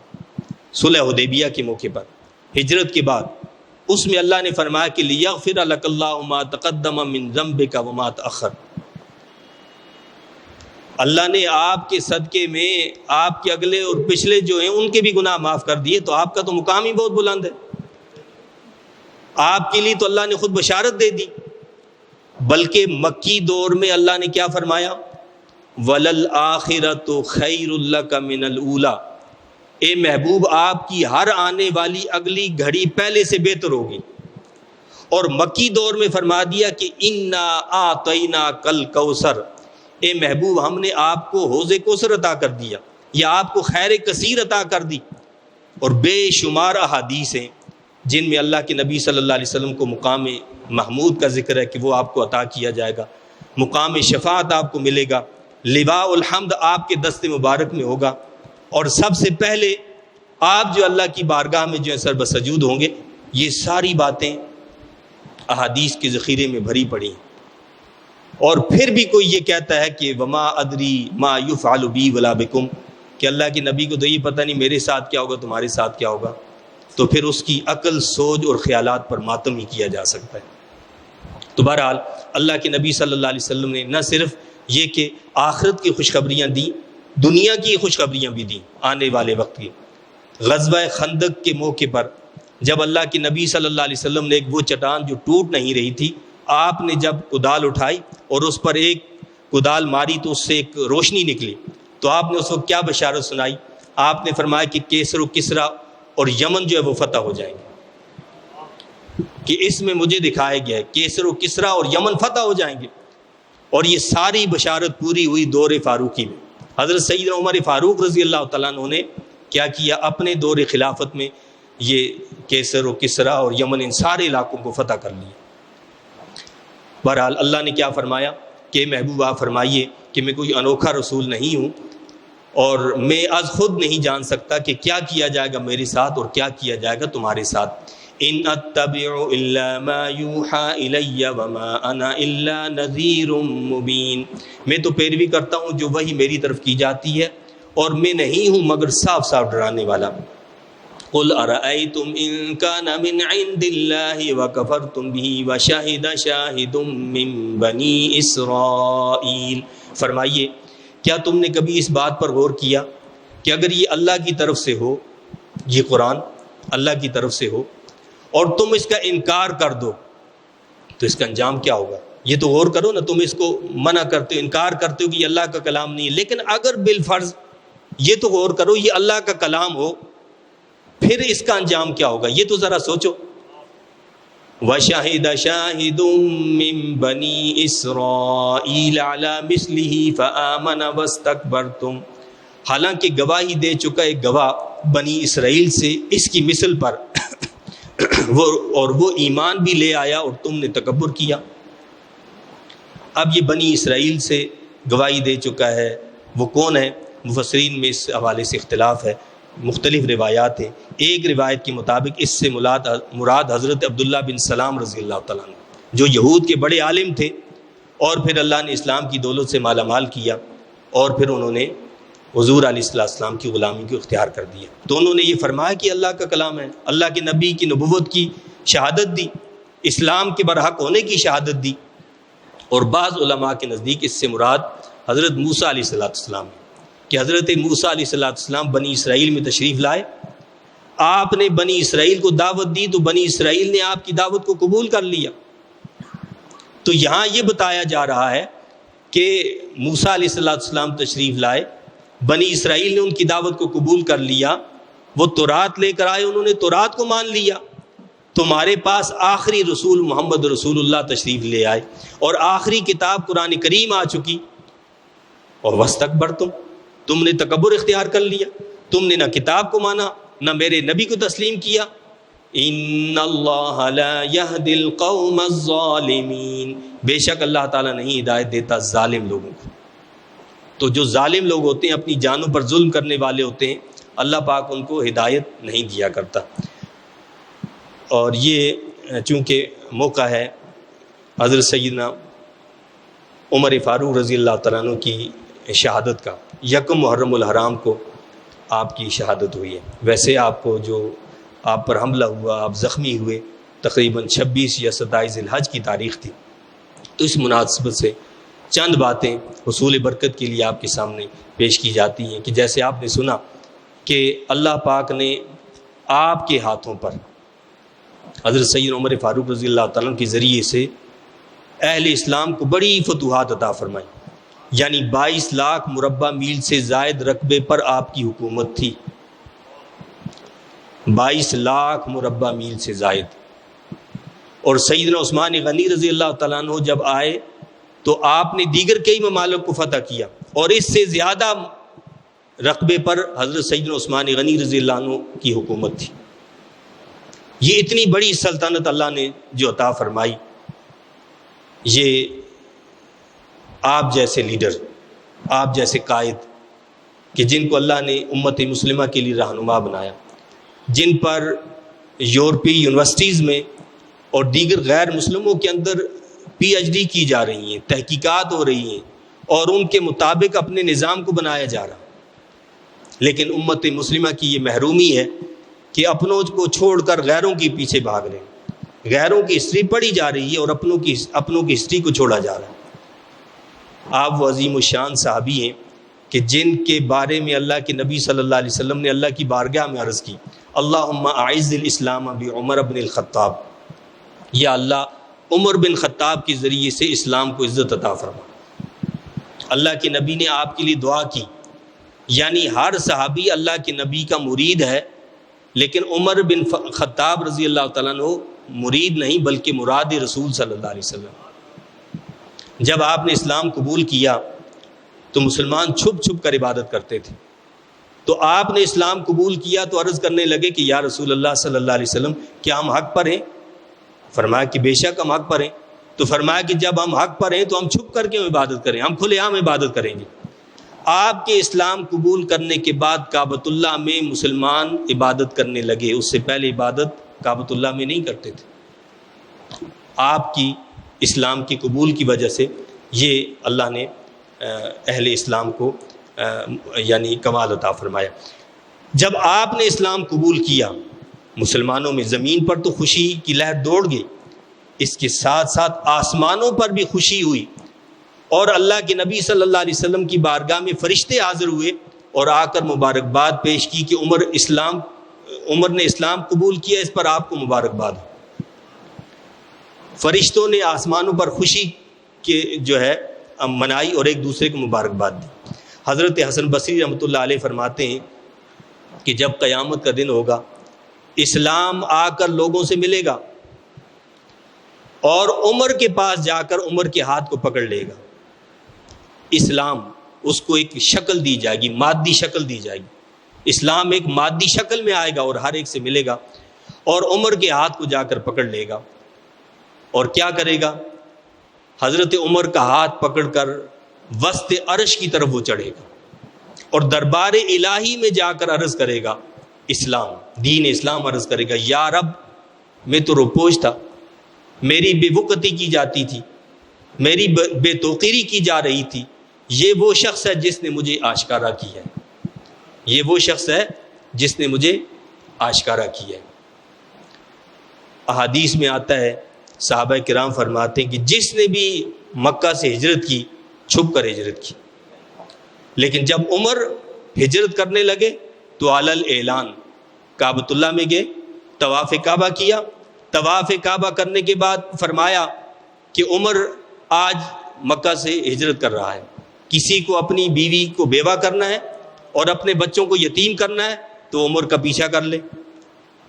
صلح حدیبیہ کے موقع پر، ہجرت کے بعد. اس میں اللہ نے فرمایا کہ لیغفر لک اللہ ما تقدم من ذنبک وما تأخر. اللہ نے آپ کے صدقے میں آپ کے اگلے اور پچھلے جو ہیں ان کے بھی گناہ معاف کر دیے. تو آپ کا تو مقام ہی بہت بلند ہے. آپ کے لیے تو اللہ نے خود بشارت دے دی. بلکہ مکی دور میں اللہ نے کیا فرمایا؟ وَلَلْآخِرَةُ خَيْرٌ لَكَ مِنَ الْأُولَى. اے محبوب آپ کی ہر آنے والی اگلی گھڑی پہلے سے بہتر ہوگی. اور مکی دور میں فرما دیا کہ اِنَّا أَعْطَيْنَاكَ الْكَوْثَرَ. اے محبوب ہم نے آپ کو حوض کوثر عطا کر دیا، یا آپ کو خیر کثیر عطا کر دی. اور بے شمار احادیث ہیں جن میں اللہ کے نبی صلی اللہ علیہ وسلم کو مقام محمود کا ذکر ہے کہ وہ آپ کو عطا کیا جائے گا، مقام شفاعت آپ کو ملے گا، لواء الحمد آپ کے دست مبارک میں ہوگا. اور سب سے پہلے آپ جو اللہ کی بارگاہ میں جو ہے سر بسجود ہوں گے. یہ ساری باتیں احادیث کے ذخیرے میں بھری پڑی ہیں. اور پھر بھی کوئی یہ کہتا ہے کہ وما ادری ما یفعل بی ولا بکم، کہ اللہ کے نبی کو تو یہ پتہ نہیں میرے ساتھ کیا ہوگا، تمہارے ساتھ کیا ہوگا. تو پھر اس کی عقل، سوچ اور خیالات پر ماتم ہی کیا جا سکتا ہے. تو بہرحال اللہ کے نبی صلی اللہ علیہ وسلم نے نہ صرف یہ کہ آخرت کی خوشخبریاں دیں، دنیا کی خوشخبریاں بھی دیں آنے والے وقت کی. غزوہ خندق کے موقع پر جب اللہ کے نبی صلی اللہ علیہ وسلم نے ایک وہ چٹان جو ٹوٹ نہیں رہی تھی، آپ نے جب کدال اٹھائی اور اس پر ایک کدال ماری تو اس سے ایک روشنی نکلی. تو آپ نے اس وقت کیا بشارت سنائی؟ آپ نے فرمایا کہ کیسر و کسرا اور یمن جو ہے وہ فتح ہو جائیں گے. کہ اس میں مجھے دکھایا گیا ہے کیسر و کسرا اور یمن فتح ہو جائیں گے. اور یہ ساری بشارت پوری ہوئی دور فاروقی میں. حضرت سیدنا عمر فاروق رضی اللہ تعالیٰ عنہ نے کیا کیا؟ اپنے دور خلافت میں یہ کیسر و کسرا اور یمن ان سارے علاقوں کو فتح کر لیا. بہرحال اللہ نے کیا فرمایا کہ محبوب آپ فرمائیے کہ میں کوئی انوکھا رسول نہیں ہوں، اور میں از خود نہیں جان سکتا کہ کیا کیا جائے گا میرے ساتھ اور کیا کیا جائے گا تمہارے ساتھ. ان اتبع الا ما یوحى الی وما انا الا نذیر مبین. میں تو پیروی کرتا ہوں جو وحی میری طرف کی جاتی ہے، اور میں نہیں ہوں مگر صاف صاف ڈرانے والا. قل ارأیتم ان کان من عند اللہ وکفرتم به وشہد شاہد من بنی اسرائیل. فرمائیے کیا تم نے کبھی اس بات پر غور کیا کہ اگر یہ اللہ کی طرف سے ہو، یہ قرآن اللہ کی طرف سے ہو، اور تم اس کا انکار کر دو تو اس کا انجام کیا ہوگا؟ یہ تو غور کرو نا. تم اس کو منع کرتے ہو، انکار کرتے ہو کہ یہ اللہ کا کلام نہیں ہے. لیکن اگر بالفرض یہ تو غور کرو یہ اللہ کا کلام ہو، پھر اس کا انجام کیا ہوگا؟ یہ تو ذرا سوچو. وَشَهِدَ شَاهِدٌ مِّن بَنِي إِسْرَائِيلَ عَلَى مِثْلِهِ فَآمَنَ وَاسْتَكْبَرْتُمْ. حالانکہ گواہی دے چکا ایک گواہ بنی اسرائیل سے اس کی مثل پر وہ ایمان بھی لے آیا اور تم نے تکبر کیا. اب یہ بنی اسرائیل سے گواہی دے چکا ہے، وہ کون ہے؟ مفسرین میں اس حوالے سے اختلاف ہے، مختلف روایات ہیں. ایک روایت کے مطابق اس سے مراد حضرت عبداللہ بن سلام رضی اللہ تعالیٰ عنہ، جو یہود کے بڑے عالم تھے، اور پھر اللہ نے اسلام کی دولت سے مالا مال کیا، اور پھر انہوں نے حضور علیہ السلام کی غلامی کو اختیار کر دیا. تو انہوں نے یہ فرمایا کہ اللہ کا کلام ہے، اللہ کے نبی کی نبوت کی شہادت دی، اسلام کے برحق ہونے کی شہادت دی. اور بعض علماء کے نزدیک اس سے مراد حضرت موسیٰ علیہ السلام. کہ حضرت موسیٰ علیہ السلام بنی اسرائیل میں تشریف لائے، آپ نے بنی اسرائیل کو دعوت دی تو بنی اسرائیل نے آپ کی دعوت کو قبول کر لیا۔ تو یہاں یہ بتایا جا رہا ہے کہ موسیٰ علیہ السلام تشریف لائے، بنی اسرائیل نے ان کی دعوت کو قبول کر لیا، وہ تورات لے کر آئے، انہوں نے تورات کو مان لیا۔ تمہارے پاس آخری رسول محمد رسول اللہ تشریف لے آئے اور آخری کتاب قرآن کریم آ چکی، اور واستکبرتم، تم نے تکبر اختیار کر لیا، تم نے نہ کتاب کو مانا نہ میرے نبی کو تسلیم کیا۔ ان اللہ لا یہدی القوم الظالمین، بے شک اللہ تعالیٰ نہیں ہدایت دیتا ظالم لوگوں کو۔ تو جو ظالم لوگ ہوتے ہیں، اپنی جانوں پر ظلم کرنے والے ہوتے ہیں، اللہ پاک ان کو ہدایت نہیں دیا کرتا۔ اور یہ چونکہ موقع ہے حضرت سیدنا عمر فاروق رضی اللہ تعالیٰ عنہ کی شہادت کا، یکم محرم الحرام کو آپ کی شہادت ہوئی ہے۔ ویسے آپ کو جو آپ پر حملہ ہوا، آپ زخمی ہوئے، تقریباً 26 یا 27 ذی الحج کی تاریخ تھی۔ تو اس مناسبت سے چند باتیں حصول برکت کے لیے آپ کے سامنے پیش کی جاتی ہیں کہ جیسے آپ نے سنا کہ اللہ پاک نے آپ کے ہاتھوں پر حضرت سید عمر فاروق رضی اللہ تعالیٰ عنہ کے ذریعے سے اہل اسلام کو بڑی فتوحات عطا فرمائی، یعنی 22 لاکھ مربع میل سے زائد رقبے پر آپ کی حکومت تھی، 22 لاکھ مربع میل سے زائد۔ اور سیدنا عثمان غنی رضی اللہ تعالیٰ عنہ جب آئے تو آپ نے دیگر کئی ممالک کو فتح کیا، اور اس سے زیادہ رقبے پر حضرت سیدنا عثمان غنی رضی اللہ عنہ کی حکومت تھی۔ یہ اتنی بڑی سلطنت اللہ نے جو عطا فرمائی، یہ آپ جیسے لیڈر، آپ جیسے قائد کہ جن کو اللہ نے امت مسلمہ کے لیے رہنما بنایا، جن پر یورپی یونیورسٹیز میں اور دیگر غیر مسلموں کے اندر پی ایچ ڈی کی جا رہی ہیں، تحقیقات ہو رہی ہیں، اور ان کے مطابق اپنے نظام کو بنایا جا رہا، لیکن امت مسلمہ کی یہ محرومی ہے کہ اپنوں کو چھوڑ کر غیروں کے پیچھے بھاگ رہے ہیں، غیروں کی ہسٹری پڑھی جا رہی ہے اور اپنوں کی ہسٹری کو چھوڑا جا رہا ہے۔ آپ وہ عظیم الشان صحابی ہیں کہ جن کے بارے میں اللہ کے نبی صلی اللہ علیہ وسلم نے اللہ کی بارگاہ میں عرض کی، اللہم اعز الاسلام بعمر بن الخطاب، یا اللہ عمر بن خطاب کے ذریعے سے اسلام کو عزت عطا فرما۔ اللہ کے نبی نے آپ کے لیے دعا کی، یعنی ہر صحابی اللہ کے نبی کا مرید ہے، لیکن عمر بن خطاب رضی اللہ تعالیٰ عنہ مرید نہیں بلکہ مراد رسول صلی اللہ علیہ وسلم۔ جب آپ نے اسلام قبول کیا تو مسلمان چھپ چھپ کر عبادت کرتے تھے، تو آپ نے اسلام قبول کیا تو عرض کرنے لگے کہ یا رسول اللہ صلی اللہ علیہ وسلم، کیا ہم حق پر ہیں؟ فرمایا کہ بے شک ہم حق پر ہیں۔ تو فرمایا کہ جب ہم حق پر ہیں تو ہم چھپ کر کے عبادت کریں، ہم کھلے عام عبادت کریں گے۔ آپ کے اسلام قبول کرنے کے بعد کعبۃ اللہ میں مسلمان عبادت کرنے لگے، اس سے پہلے عبادت کعبۃ اللہ میں نہیں کرتے تھے۔ آپ کی اسلام کی قبول کی وجہ سے یہ اللہ نے اہل اسلام کو یعنی کمال عطا فرمایا۔ جب آپ نے اسلام قبول کیا، مسلمانوں میں زمین پر تو خوشی کی لہر دوڑ گئی، اس کے ساتھ ساتھ آسمانوں پر بھی خوشی ہوئی، اور اللہ کے نبی صلی اللہ علیہ وسلم کی بارگاہ میں فرشتے حاضر ہوئے اور آ کر مبارکباد پیش کی کہ عمر نے اسلام قبول کیا، اس پر آپ کو مبارکباد ہو۔ فرشتوں نے آسمانوں پر خوشی کے جو ہے منائی اور ایک دوسرے کو مبارکباد دی۔ حضرت حسن بصری رحمۃ اللہ علیہ فرماتے ہیں کہ جب قیامت کا دن ہوگا، اسلام آ کر لوگوں سے ملے گا اور عمر کے پاس جا کر عمر کے ہاتھ کو پکڑ لے گا۔ اسلام اس کو ایک شکل دی جائے گی، مادی شکل دی جائے گی، اسلام ایک مادی شکل میں آئے گا اور ہر ایک سے ملے گا، اور عمر کے ہاتھ کو جا کر پکڑ لے گا، اور کیا کرے گا؟ حضرت عمر کا ہاتھ پکڑ کر وسط عرش کی طرف وہ چڑھے گا اور دربار الہی میں جا کر عرض کرے گا، اسلام، دین اسلام عرض کرے گا، یا رب میں تو روپوش تھا، میری بے وقتی کی جاتی تھی، میری بے توقیری کی جا رہی تھی، یہ وہ شخص ہے جس نے مجھے آشکارا کی ہے، یہ وہ شخص ہے جس نے مجھے آشکارا کی ہے۔ احادیث میں آتا ہے، صحابہ کرام فرماتے ہیں کہ جس نے بھی مکہ سے ہجرت کی، چھپ کر ہجرت کی، لیکن جب عمر ہجرت کرنے لگے تو علل اعلان کعبۃ اللہ میں گئے، طواف کعبہ کیا، طواف کعبہ کرنے کے بعد فرمایا کہ عمر آج مکہ سے ہجرت کر رہا ہے، کسی کو اپنی بیوی کو بیوہ کرنا ہے اور اپنے بچوں کو یتیم کرنا ہے تو عمر کا پیچھا کر لے۔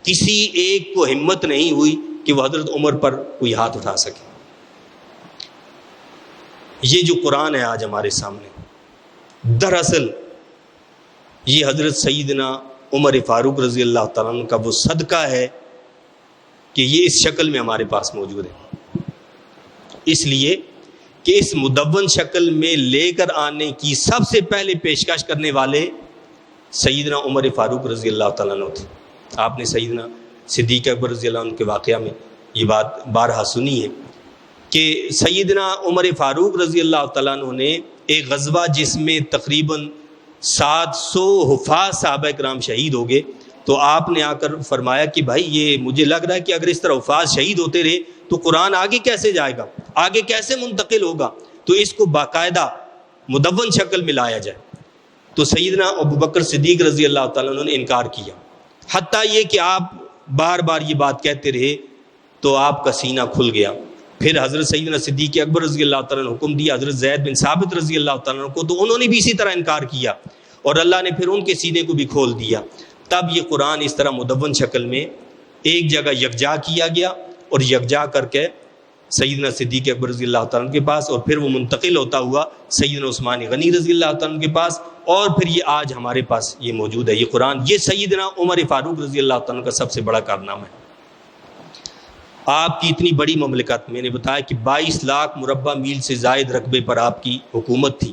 کسی ایک کو ہمت نہیں ہوئی کہ وہ حضرت عمر پر کوئی ہاتھ اٹھا سکے۔ یہ جو قرآن ہے آج ہمارے سامنے، دراصل یہ حضرت سیدنا عمر فاروق رضی اللہ تعالیٰ عنہ کا وہ صدقہ ہے کہ یہ اس شکل میں ہمارے پاس موجود ہے، اس لیے کہ اس مدون شکل میں لے کر آنے کی سب سے پہلے پیشکش کرنے والے سیدنا عمر فاروق رضی اللہ تعالیٰ عنہ تھے۔ آپ نے سیدنا صدیق اکبر رضی اللہ عنہ کے واقعہ میں یہ بات بارہا سنی ہے کہ سیدنا عمر فاروق رضی اللہ تعالیٰ عنہ نے ایک غزوہ جس میں تقریباً 700 حفاظ صحابہ کرام شہید ہو گئے، تو آپ نے آ کر فرمایا کہ بھائی یہ مجھے لگ رہا ہے کہ اگر اس طرح حفاظ شہید ہوتے رہے تو قرآن آگے کیسے جائے گا، آگے کیسے منتقل ہوگا، تو اس کو باقاعدہ مدون شکل میں لایا جائے۔ تو سیدنا ابوبکر صدیق رضی اللہ تعالیٰ عنہ نے انکار کیا، حتیٰ یہ کہ آپ بار بار یہ بات کہتے رہے تو آپ کا سینہ کھل گیا۔ پھر حضرت سیدنا صدیق اکبر رضی اللہ تعالیٰ نے حکم دیا حضرت زید بن ثابت رضی اللہ تعالیٰ عنہ کو، تو انہوں نے بھی اسی طرح انکار کیا اور اللہ نے پھر ان کے سینے کو بھی کھول دیا۔ تب یہ قرآن اس طرح مدون شکل میں ایک جگہ یکجا کیا گیا اور یکجا کر کے سیدنا صدیق اکبر رضی اللہ تعالیٰ عنہ کے پاس، اور پھر وہ منتقل ہوتا ہوا سیدنا عثمان غنی رضی اللہ تعالیٰ عنہ کے پاس، اور پھر یہ آج ہمارے پاس یہ موجود ہے یہ قرآن۔ یہ سیدنا عمر فاروق رضی اللہ تعالیٰ عنہ کا سب سے بڑا کارنامہ ہے۔ آپ کی اتنی بڑی مملکت، میں نے بتایا کہ 22 لاکھ مربع میل سے زائد رقبے پر آپ کی حکومت تھی،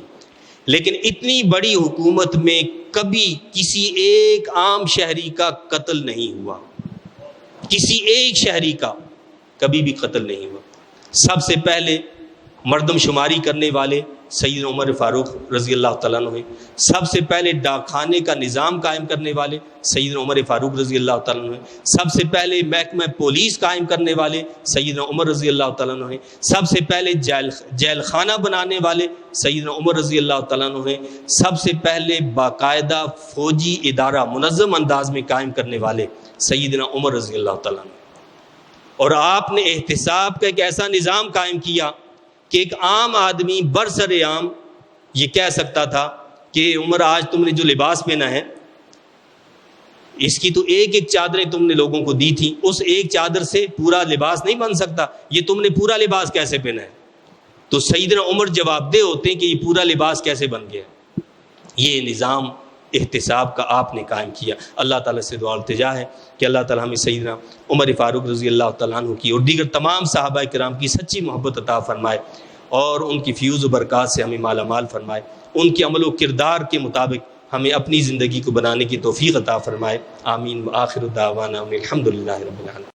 لیکن اتنی بڑی حکومت میں کبھی کسی ایک عام شہری کا قتل نہیں ہوا، کسی ایک شہری کا کبھی بھی قتل نہیں ہوا۔ سب سے پہلے مردم شماری کرنے والے سیدنا عمر فاروق رضی اللہ تعالیٰ عنہ ہیں، سب سے پہلے ڈاک خانے کا نظام قائم کرنے والے سیدنا عمر فاروق رضی اللہ تعالیٰ عنہ ہیں، سب سے پہلے محکمہ پولیس قائم کرنے والے سیدنا عمر رضی اللہ تعالیٰ عنہ ہیں، سب سے پہلے جیل خانہ بنانے والے سیدنا عمر رضی اللہ تعالیٰ عنہ ہیں، سب سے پہلے باقاعدہ فوجی ادارہ منظم انداز میں قائم کرنے والے سیدنا عمر رضی اللہ تعالیٰ عنہ۔ اور آپ نے احتساب کا ایک ایسا نظام قائم کیا کہ ایک عام آدمی برسر عام یہ کہہ سکتا تھا کہ عمر آج تم نے جو لباس پہنا ہے اس کی تو ایک ایک چادریں تم نے لوگوں کو دی تھی، اس ایک چادر سے پورا لباس نہیں بن سکتا، یہ تم نے پورا لباس کیسے پہنا ہے؟ تو سیدنا عمر جواب دہ ہوتے ہیں کہ یہ پورا لباس کیسے بن گیا۔ یہ نظام احتساب کا آپ نے قائم کیا۔ اللہ تعالیٰ سے دعا التجا ہے کہ اللہ تعالیٰ ہمیں سیدنا عمر فاروق رضی اللہ تعالیٰ عنہ کی اور دیگر تمام صحابہ کرام کی سچی محبت عطا فرمائے اور ان کی فیوز و برکات سے ہمیں مالا مال فرمائے، ان کے عمل و کردار کے مطابق ہمیں اپنی زندگی کو بنانے کی توفیق عطا فرمائے۔ آمین۔ وآخر دعوانا الحمدللہ رب العالمین۔